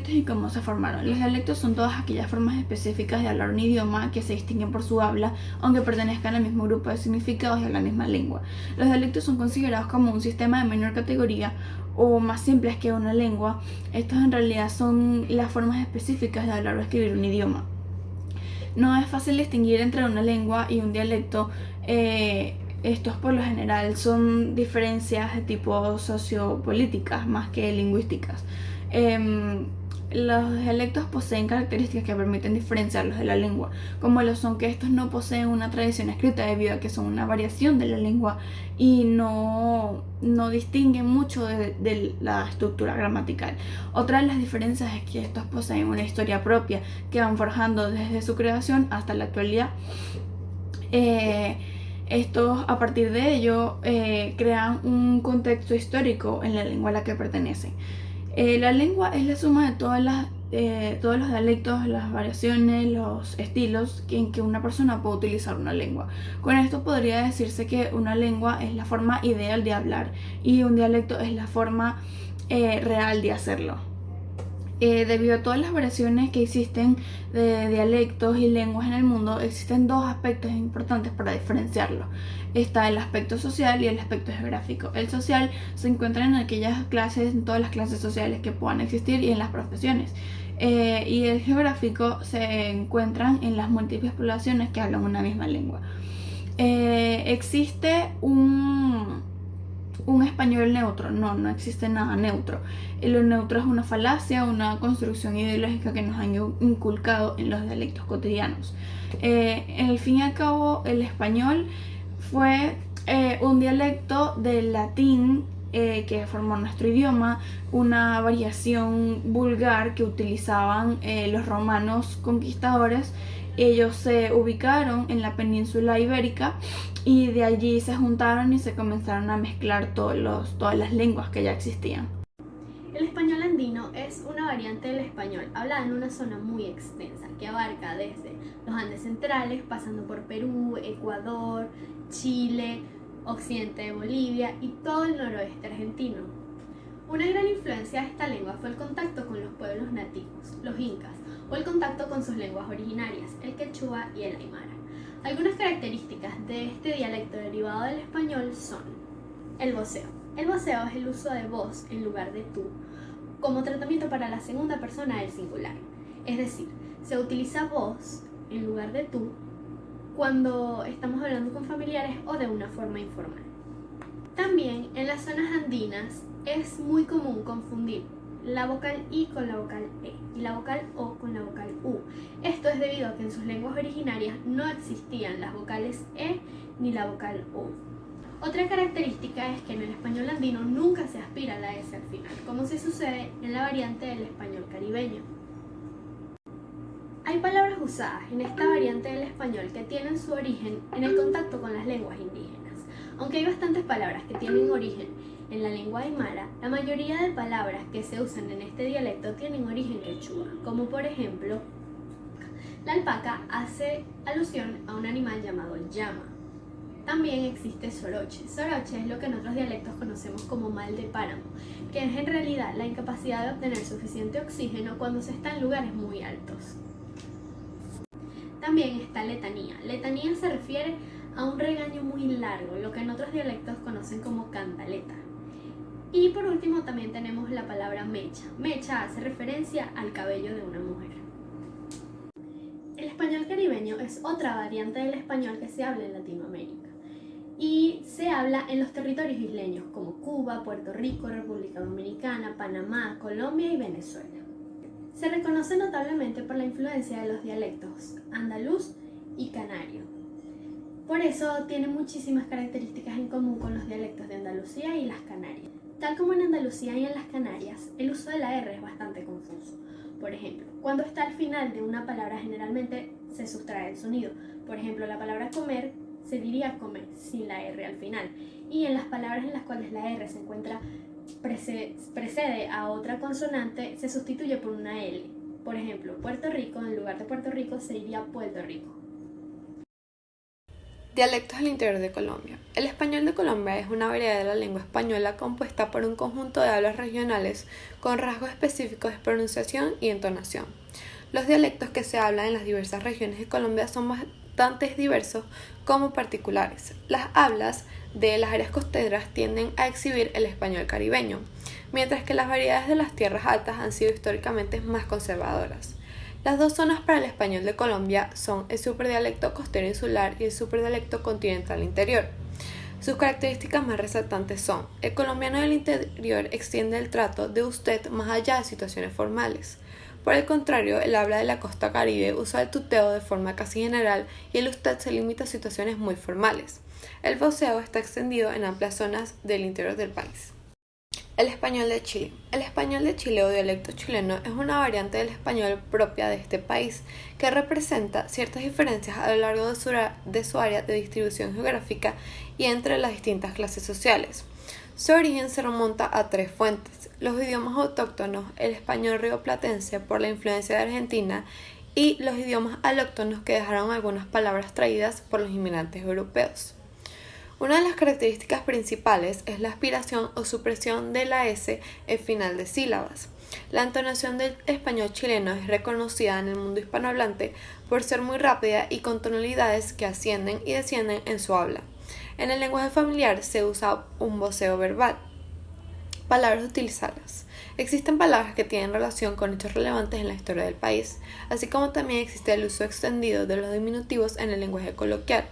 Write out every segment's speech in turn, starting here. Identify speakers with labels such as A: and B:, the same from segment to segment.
A: dialectos y cómo se formaron. Los dialectos son todas aquellas formas específicas de hablar un idioma que se distinguen por su habla, aunque pertenezcan al mismo grupo de significados y a la misma lengua. Los dialectos son considerados como un sistema de menor categoría o más simples que una lengua. Estos en realidad son las formas específicas de hablar o escribir un idioma. No es fácil distinguir entre una lengua y un dialecto. Estos por lo general son diferencias de tipo sociopolíticas más que lingüísticas. Los dialectos poseen características que permiten diferenciarlos de la lengua, como lo son que estos no poseen una tradición escrita debido a que son una variación de la lengua y no distinguen mucho de la estructura gramatical. Otra de las diferencias es que estos poseen una historia propia que van forjando desde su creación hasta la actualidad. Estos, a partir de ello, crean un contexto histórico en la lengua a la que pertenecen. La lengua es la suma de todos los dialectos, las variaciones, los estilos en que una persona puede utilizar una lengua. Con esto podría decirse que una lengua es la forma ideal de hablar y un dialecto es la forma real de hacerlo. Debido a todas las variaciones que existen de dialectos y lenguas en el mundo, existen dos aspectos importantes para diferenciarlos. Está el aspecto social y el aspecto geográfico. El social se encuentra en aquellas clases, en todas las clases sociales que puedan existir y en las profesiones. Y el geográfico se encuentran en las múltiples poblaciones que hablan una misma lengua. Existe un español neutro. No existe nada neutro. Lo neutro es una falacia, una construcción ideológica que nos han inculcado en los dialectos cotidianos. En el fin y al cabo, el español fue un dialecto del latín que formó nuestro idioma, una variación vulgar que utilizaban los romanos conquistadores. Ellos se ubicaron en la península ibérica y de allí se juntaron y se comenzaron a mezclar todas las lenguas que ya existían.
B: El español andino es una variante del español hablada en una zona muy extensa que abarca desde los Andes centrales, pasando por Perú, Ecuador, Chile, occidente de Bolivia y todo el noroeste argentino. Una gran influencia de esta lengua fue el contacto con los pueblos nativos, los incas, o el contacto con sus lenguas originarias, el quechua y el aymara. Algunas características de este dialecto derivado del español son el voceo. El voceo es el uso de vos en lugar de tú, como tratamiento para la segunda persona del singular. Es decir, se utiliza vos en lugar de tú cuando estamos hablando con familiares o de una forma informal. También en las zonas andinas es muy común confundir la vocal I con la vocal E y la vocal O con la vocal U. Esto es debido a que en sus lenguas originarias no existían las vocales E ni la vocal U. Otra característica es que en el español andino nunca se aspira a la S al final, como sí sucede en la variante del español caribeño. Hay palabras usadas en esta variante del español que tienen su origen en el contacto con las lenguas indígenas. Aunque hay bastantes palabras que tienen origen en la lengua aymara, la mayoría de palabras que se usan en este dialecto tienen origen quechua, como por ejemplo, la alpaca hace alusión a un animal llamado llama. También existe soroche. Soroche es lo que en otros dialectos conocemos como mal de páramo, que es en realidad la incapacidad de obtener suficiente oxígeno cuando se está en lugares muy altos. También está letanía. Letanía se refiere a un regaño muy largo, lo que en otros dialectos conocen como cantaleta. Y por último también tenemos la palabra mecha. Mecha hace referencia al cabello de una mujer. El español caribeño es otra variante del español que se habla en Latinoamérica y se habla en los territorios isleños como Cuba, Puerto Rico, República Dominicana, Panamá, Colombia y Venezuela. Se reconoce notablemente por la influencia de los dialectos andaluz y canario. Por eso tiene muchísimas características en común con los dialectos de Andalucía y las Canarias. Tal como en Andalucía y en las Canarias, el uso de la R es bastante confuso. Por ejemplo, cuando está al final de una palabra generalmente se sustrae el sonido. Por ejemplo, la palabra comer se diría comer sin la R al final. Y en las palabras en las cuales la R se encuentra precede a otra consonante, se sustituye por una L. Por ejemplo, Puerto Rico, en lugar de Puerto Rico se diría Puerto Rico.
C: Dialectos del interior de Colombia. El español de Colombia es una variedad de la lengua española compuesta por un conjunto de hablas regionales con rasgos específicos de pronunciación y entonación. Los dialectos que se hablan en las diversas regiones de Colombia son bastante diversos como particulares. Las hablas de las áreas costeras tienden a exhibir el español caribeño, mientras que las variedades de las tierras altas han sido históricamente más conservadoras. Las dos zonas para el español de Colombia son el superdialecto costero insular y el superdialecto continental interior. Sus características más resaltantes son: el colombiano del interior extiende el trato de usted más allá de situaciones formales. Por el contrario, el habla de la costa caribe usa el tuteo de forma casi general y el usted se limita a situaciones muy formales. El voceo está extendido en amplias zonas del interior del país. El español de Chile. El español de Chile o dialecto chileno es una variante del español propia de este país que representa ciertas diferencias a lo largo de su área de distribución geográfica y entre las distintas clases sociales. Su origen se remonta a tres fuentes: los idiomas autóctonos, el español rioplatense por la influencia de Argentina y los idiomas alóctonos que dejaron algunas palabras traídas por los inmigrantes europeos. Una de las características principales es la aspiración o supresión de la S en final de sílabas. La entonación del español chileno es reconocida en el mundo hispanohablante por ser muy rápida y con tonalidades que ascienden y descienden en su habla. En el lenguaje familiar se usa un voceo verbal. Palabras utilizadas. Existen palabras que tienen relación con hechos relevantes en la historia del país, así como también existe el uso extendido de los diminutivos en el lenguaje coloquial.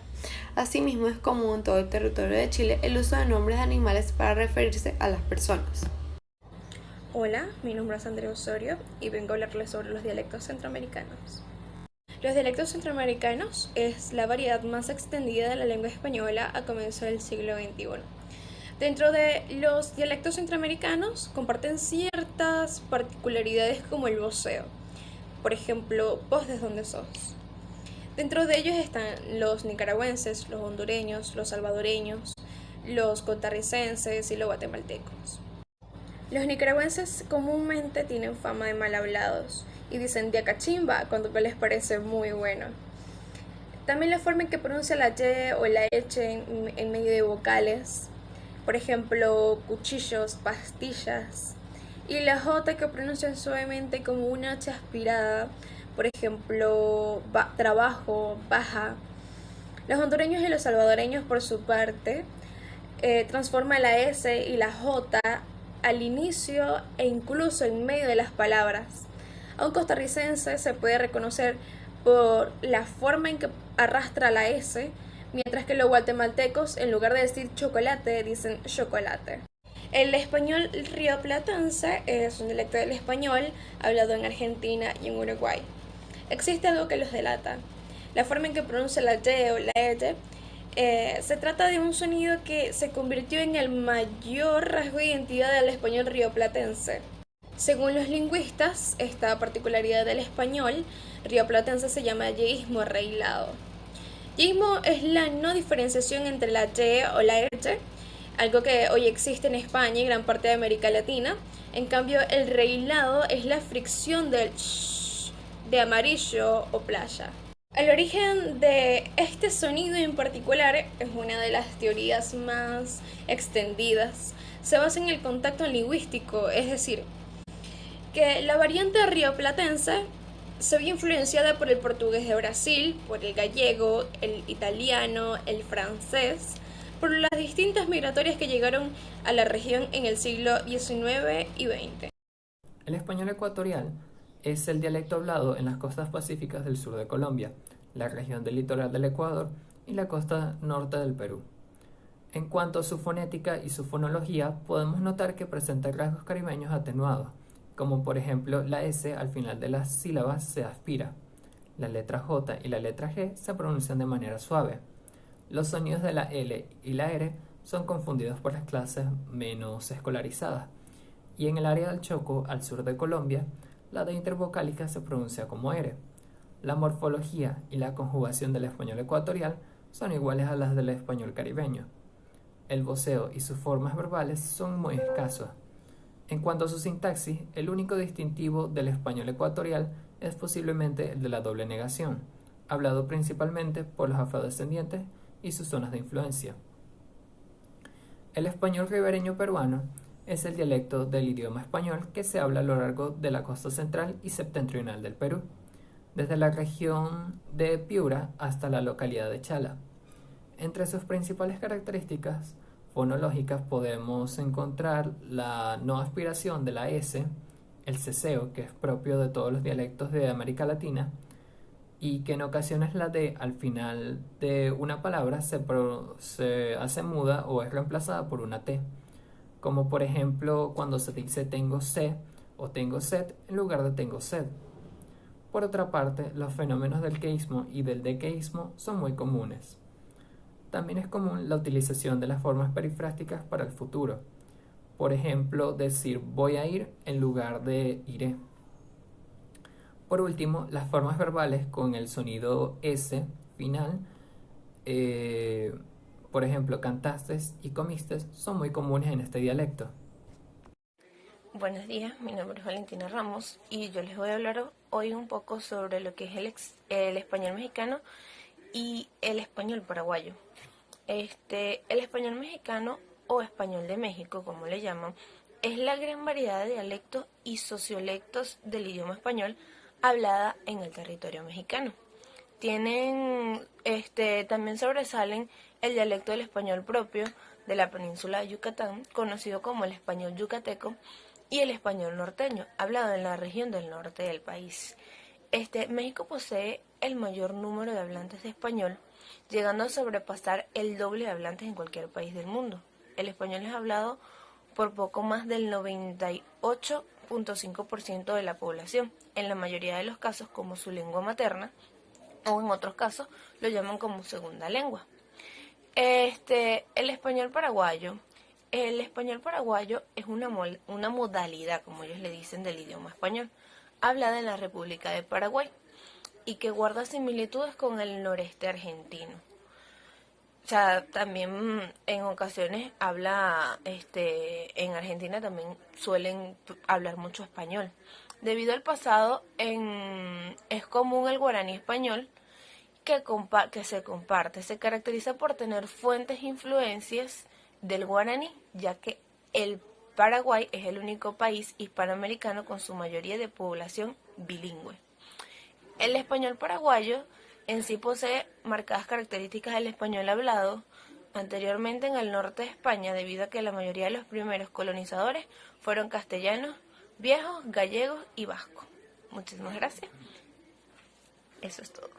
C: Asimismo, es común en todo el territorio de Chile el uso de nombres de animales para referirse a las personas.
D: Hola, mi nombre es Andrea Osorio y vengo a hablarles sobre los dialectos centroamericanos. Los dialectos centroamericanos es la variedad más extendida de la lengua española a comienzos del siglo XXI. Dentro de los dialectos centroamericanos comparten ciertas particularidades como el voceo. Por ejemplo, vos de dónde sos. Dentro de ellos están los nicaragüenses, los hondureños, los salvadoreños, los costarricenses y los guatemaltecos. Los nicaragüenses comúnmente tienen fama de mal hablados y dicen diacachimba cuando les parece muy bueno. También la forma en que pronuncia la Y o la H en medio de vocales, por ejemplo, cuchillos, pastillas, y la J que pronuncian suavemente como una H aspirada, por ejemplo, trabajo, baja. Los hondureños y los salvadoreños, por su parte, transforman la S y la J al inicio e incluso en medio de las palabras. A un costarricense se puede reconocer por la forma en que arrastra la S, mientras que los guatemaltecos, en lugar de decir chocolate, dicen chocolate. El español rioplatense es un dialecto del español hablado en Argentina y en Uruguay. Existe algo que los delata. La forma en que pronuncia la Y o la L se trata de un sonido que se convirtió en el mayor rasgo de identidad del español rioplatense. Según los lingüistas, esta particularidad del español rioplatense se llama yeísmo arreglado. Yeísmo es la no diferenciación entre la Y o la H, algo que hoy existe en España y gran parte de América Latina. En cambio, el reilado es la fricción del sh de amarillo o playa. El origen de este sonido en particular es una de las teorías más extendidas. Se basa en el contacto lingüístico, es decir, que la variante rioplatense se vio influenciada por el portugués de Brasil, por el gallego, el italiano, el francés, por las distintas migratorias que llegaron a la región en el siglo XIX y XX.
E: El español ecuatorial es el dialecto hablado en las costas pacíficas del sur de Colombia, la región del litoral del Ecuador y la costa norte del Perú. En cuanto a su fonética y su fonología, podemos notar que presenta rasgos caribeños atenuados, como por ejemplo la S al final de las sílabas se aspira. La letra J y la letra G se pronuncian de manera suave. Los sonidos de la L y la R son confundidos por las clases menos escolarizadas. Y en el área del Chocó, al sur de Colombia, la D intervocálica se pronuncia como R. La morfología y la conjugación del español ecuatorial son iguales a las del español caribeño. El voceo y sus formas verbales son muy escasos. En cuanto a su sintaxis, el único distintivo del español ecuatorial es posiblemente el de la doble negación, hablado principalmente por los afrodescendientes y sus zonas de influencia. El español ribereño peruano es el dialecto del idioma español que se habla a lo largo de la costa central y septentrional del Perú, desde la región de Piura hasta la localidad de Chala. Entre sus principales características fonológicas podemos encontrar la no aspiración de la S, el ceseo, que es propio de todos los dialectos de América Latina, y que en ocasiones la D al final de una palabra se hace muda o es reemplazada por una T, como por ejemplo cuando se dice tengo sed o tengo sed en lugar de tengo sed. Por otra parte, los fenómenos del queísmo y del dequeísmo son muy comunes. También es común la utilización de las formas perifrásticas para el futuro. Por ejemplo, decir voy a ir en lugar de iré. Por último, las formas verbales con el sonido S final, por ejemplo, cantaste y comiste, son muy comunes en este dialecto.
D: Buenos días, mi nombre es Valentina Ramos y yo les voy a hablar hoy un poco sobre lo que es el español mexicano y el español paraguayo. El español mexicano o español de México, como le llaman, es la gran variedad de dialectos y sociolectos del idioma español hablada en el territorio mexicano. También sobresalen el dialecto del español propio de la península de Yucatán, conocido como el español yucateco, y el español norteño, hablado en la región del norte del país. México posee el mayor número de hablantes de español, llegando a sobrepasar el doble de hablantes en cualquier país del mundo. El español es hablado por poco más del 98.5% de la población, en la mayoría de los casos como su lengua materna, o en otros casos lo llaman como segunda lengua. El español paraguayo es una modalidad, como ellos le dicen, del idioma español, hablada en la República de Paraguay y que guarda similitudes con el noreste argentino. O sea, también en ocasiones en Argentina también suelen hablar mucho español. Debido al pasado, es común el guaraní español que se caracteriza por tener fuentes e influencias del guaraní, ya que el Paraguay es el único país hispanoamericano con su mayoría de población bilingüe. El español paraguayo en sí posee marcadas características del español hablado anteriormente en el norte de España, debido a que la mayoría de los primeros colonizadores fueron castellanos, viejos, gallegos y vascos. Muchísimas gracias. Eso es todo.